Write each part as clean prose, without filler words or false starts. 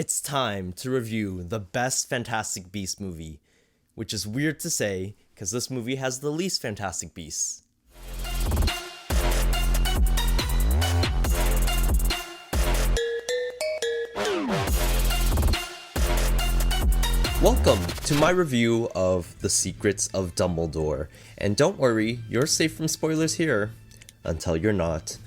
It's time to review the best Fantastic Beasts movie, which is weird to say because this movie has the least Fantastic Beasts. Welcome to my review of The Secrets of Dumbledore, and don't worry, you're safe from spoilers here, until you're not.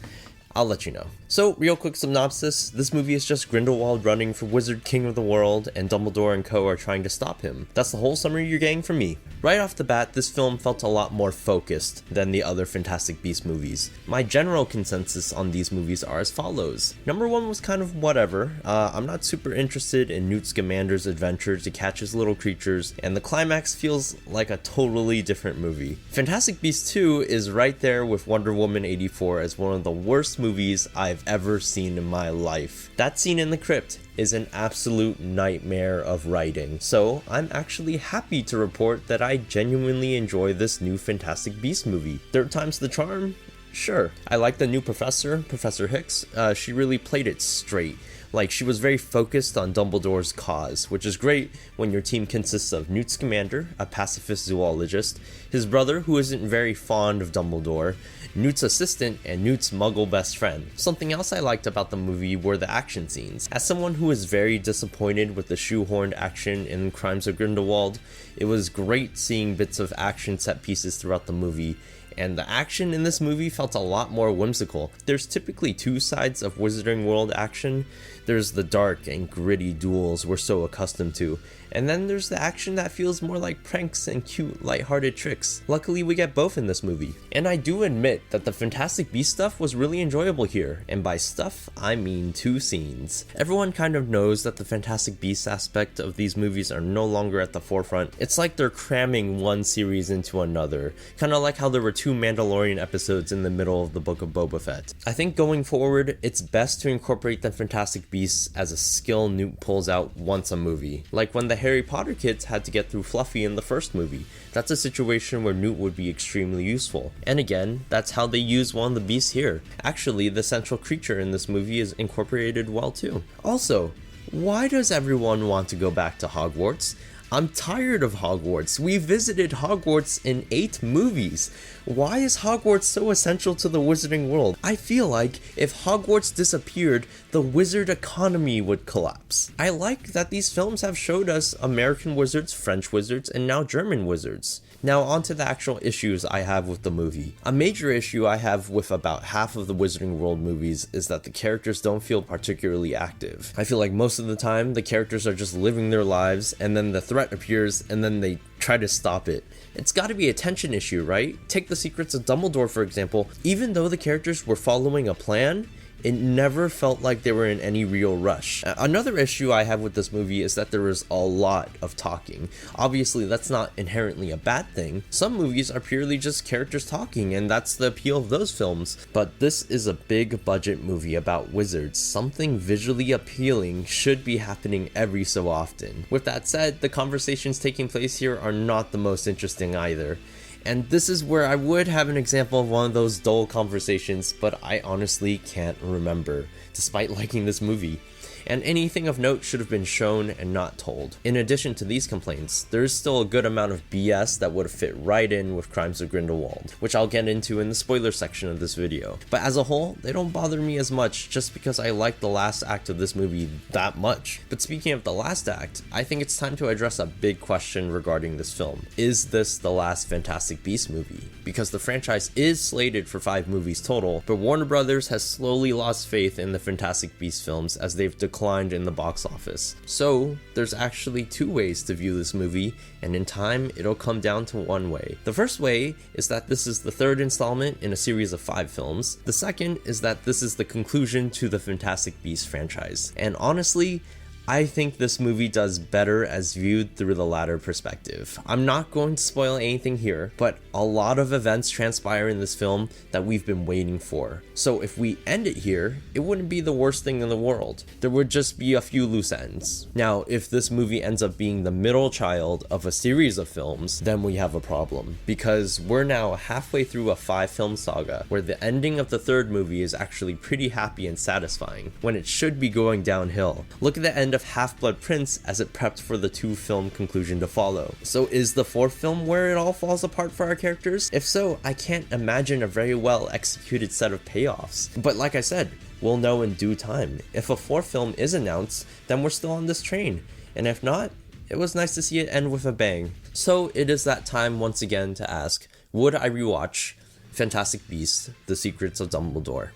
I'll let you know. So, real quick synopsis, this movie is just Grindelwald running for Wizard King of the World, and Dumbledore and co are trying to stop him. That's the whole summary you're getting from me. Right off the bat, this film felt a lot more focused than the other Fantastic Beasts movies. My general consensus on these movies are as follows. Number one was kind of whatever. I'm not super interested in Newt Scamander's adventure to catch his little creatures, and the climax feels like a totally different movie. Fantastic Beasts 2 is right there with Wonder Woman 84 as one of the worst movies I've ever seen in my life. That scene in the crypt is an absolute nightmare of writing, so I'm actually happy to report that I genuinely enjoy this new Fantastic Beasts movie. Third time's the charm? Sure. I like the new professor, Professor Hicks. She really played it straight. Like, she was very focused on Dumbledore's cause, which is great when your team consists of Newt Scamander, a pacifist zoologist, his brother, who isn't very fond of Dumbledore, Newt's assistant, and Newt's muggle best friend. Something else I liked about the movie were the action scenes. As someone who is very disappointed with the shoehorned action in Crimes of Grindelwald, it was great seeing bits of action set pieces throughout the movie, and the action in this movie felt a lot more whimsical. There's typically two sides of Wizarding World action. There's the dark and gritty duels we're so accustomed to, and then there's the action that feels more like pranks and cute, lighthearted tricks. Luckily, we get both in this movie. And I do admit that the Fantastic Beasts stuff was really enjoyable here, and by stuff, I mean two scenes. Everyone kind of knows that the Fantastic Beasts aspect of these movies are no longer at the forefront. It's like they're cramming one series into another, kind of like how there were two Mandalorian episodes in the middle of the Book of Boba Fett. I think going forward, it's best to incorporate the Fantastic Beasts as a skill Newt pulls out once a movie, like when the Harry Potter kids had to get through Fluffy in the first movie. That's a situation where Newt would be extremely useful. And again, that's how they use one of the beasts here. Actually, the central creature in this movie is incorporated well too. Also, why does everyone want to go back to Hogwarts? I'm tired of Hogwarts. We visited Hogwarts in 8 movies. Why is Hogwarts so essential to the wizarding world? I feel like if Hogwarts disappeared, the wizard economy would collapse. I like that these films have showed us American wizards, French wizards, and now German wizards. Now onto the actual issues I have with the movie. A major issue I have with about half of the Wizarding World movies is that the characters don't feel particularly active. I feel like most of the time the characters are just living their lives, and then the threat appears and then they try to stop it. It's gotta be a tension issue, right? Take the Secrets of Dumbledore for example. Even though the characters were following a plan, it never felt like they were in any real rush. Another issue I have with this movie is that there is a lot of talking. Obviously, that's not inherently a bad thing. Some movies are purely just characters talking, and that's the appeal of those films. But this is a big budget movie about wizards. Something visually appealing should be happening every so often. With that said, the conversations taking place here are not the most interesting either. And this is where I would have an example of one of those dull conversations, but I honestly can't remember, despite liking this movie. And anything of note should have been shown and not told. In addition to these complaints, there is still a good amount of BS that would have fit right in with Crimes of Grindelwald, which I'll get into in the spoiler section of this video. But as a whole, they don't bother me as much just because I like the last act of this movie that much. But speaking of the last act, I think it's time to address a big question regarding this film. Is this the last Fantastic Beasts movie? Because the franchise is slated for 5 movies total, but Warner Brothers has slowly lost faith in the Fantastic Beasts films as they've declined in the box office. So there's actually 2 ways to view this movie, and in time it'll come down to one way. The first way is that this is the 3rd installment in a series of 5 films. The second is that this is the conclusion to the Fantastic Beasts franchise. And honestly, I think this movie does better as viewed through the latter perspective. I'm not going to spoil anything here, but a lot of events transpire in this film that we've been waiting for. So if we end it here, it wouldn't be the worst thing in the world. There would just be a few loose ends. Now, if this movie ends up being the middle child of a series of films, then we have a problem. Because we're now halfway through a 5-film saga, where the ending of the 3rd movie is actually pretty happy and satisfying, when it should be going downhill. Look at the end of of Half-Blood Prince as it prepped for the 2-film conclusion to follow. So is the 4th film where it all falls apart for our characters? If so, I can't imagine a very well executed set of payoffs. But like I said, we'll know in due time. If a 4th film is announced, then we're still on this train. And if not, it was nice to see it end with a bang. So it is that time once again to ask, would I rewatch Fantastic Beasts: The Secrets of Dumbledore?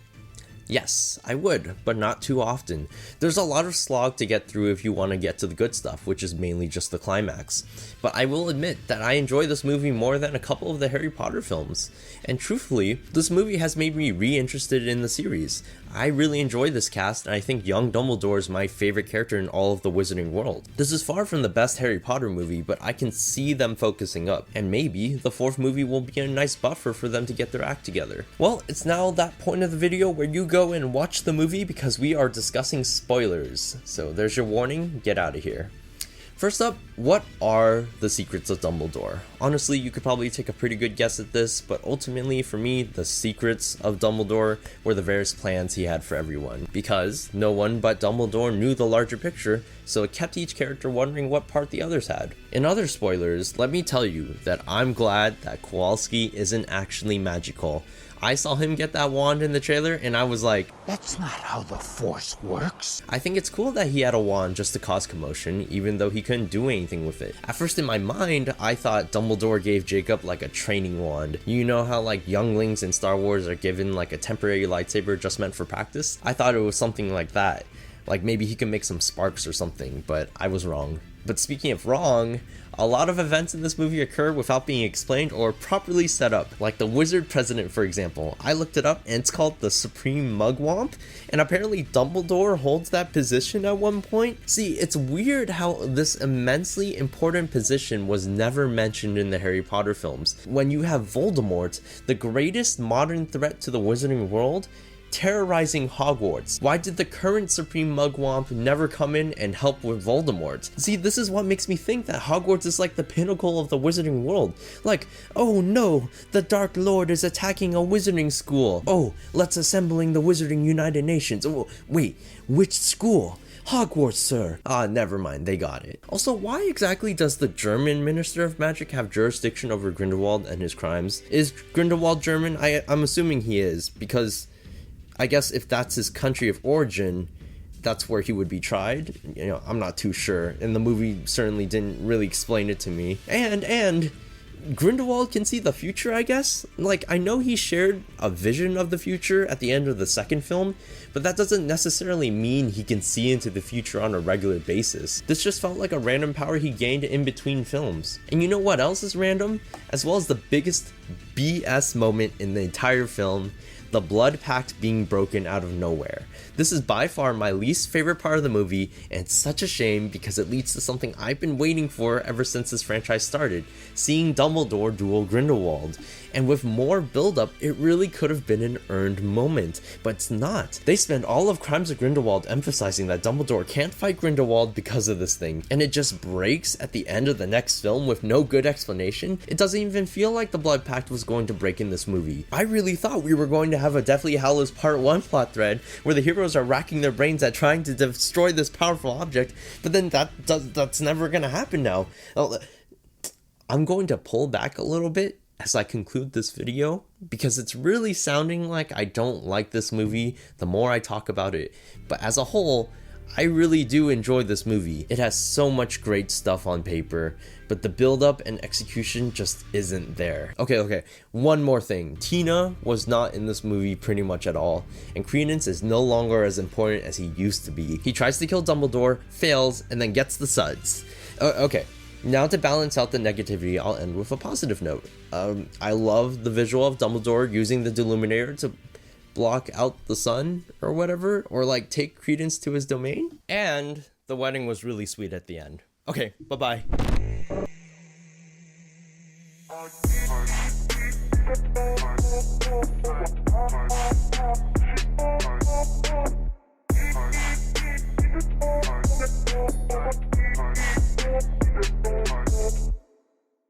Yes, I would, but not too often. There's a lot of slog to get through if you want to get to the good stuff, which is mainly just the climax. But I will admit that I enjoy this movie more than a couple of the Harry Potter films. And truthfully, this movie has made me re-interested in the series. I really enjoy this cast, and I think young Dumbledore is my favorite character in all of the Wizarding world. This is far from the best Harry Potter movie, but I can see them focusing up, and maybe the 4th movie will be a nice buffer for them to get their act together. Well, it's now that point of the video where you go and watch the movie because we are discussing spoilers. So there's your warning, get out of here. First up, what are the Secrets of Dumbledore? Honestly, you could probably take a pretty good guess at this, but ultimately, for me, the Secrets of Dumbledore were the various plans he had for everyone, because no one but Dumbledore knew the larger picture, so it kept each character wondering what part the others had. In other spoilers, let me tell you that I'm glad that Kowalski isn't actually magical. I saw him get that wand in the trailer and I was like, that's not how the Force works. I think it's cool that he had a wand just to cause commotion, even though he couldn't do anything with it. At first in my mind, I thought Dumbledore gave Jacob like a training wand. You know how like younglings in Star Wars are given like a temporary lightsaber just meant for practice? I thought it was something like that. Like maybe he could make some sparks or something, but I was wrong. But speaking of wrong, a lot of events in this movie occur without being explained or properly set up, like the wizard president, for example. I looked it up and it's called the Supreme Mugwump, and apparently Dumbledore holds that position at one point. See, it's weird how this immensely important position was never mentioned in the Harry Potter films. When you have Voldemort, the greatest modern threat to the wizarding world, terrorizing Hogwarts. Why did the current Supreme Mugwump never come in and help with Voldemort? See, this is what makes me think that Hogwarts is like the pinnacle of the wizarding world. Like, oh no, the Dark Lord is attacking a wizarding school. Oh, let's assembling the Wizarding United Nations. Oh, wait, which school? Hogwarts, sir. Ah, never mind, they got it. Also, why exactly does the German Minister of Magic have jurisdiction over Grindelwald and his crimes? Is Grindelwald German? I'm assuming he is, because I guess if that's his country of origin, that's where he would be tried. You know, I'm not too sure. And the movie certainly didn't really explain it to me. And Grindelwald can see the future, I guess? Like, I know he shared a vision of the future at the end of the 2nd film, but that doesn't necessarily mean he can see into the future on a regular basis. This just felt like a random power he gained in between films. And you know what else is random? As well as the biggest BS moment in the entire film, the blood pact being broken out of nowhere. This is by far my least favorite part of the movie, and it's such a shame because it leads to something I've been waiting for ever since this franchise started, seeing Dumbledore duel Grindelwald. And with more build-up, it really could have been an earned moment, but it's not. They spend all of Crimes of Grindelwald emphasizing that Dumbledore can't fight Grindelwald because of this thing, and it just breaks at the end of the next film with no good explanation. It doesn't even feel like the blood pact was going to break in this movie. I really thought we were going to have a Deathly Hallows Part 1 plot thread where the heroes are racking their brains at trying to destroy this powerful object, but then that's never gonna happen now. I'm going to pull back a little bit as I conclude this video, because it's really sounding like I don't like this movie the more I talk about it. But as a whole, I really do enjoy this movie. It has so much great stuff on paper, but the build-up and execution just isn't there. Okay, one more thing. Tina was not in this movie pretty much at all, and Credence is no longer as important as he used to be. He tries to kill Dumbledore, fails, and then gets the suds. Okay. Now to balance out the negativity, I'll end with a positive note. I love the visual of Dumbledore using the Deluminator to block out the sun or whatever, or like take Credence to his domain. And the wedding was really sweet at the end. Okay, bye-bye.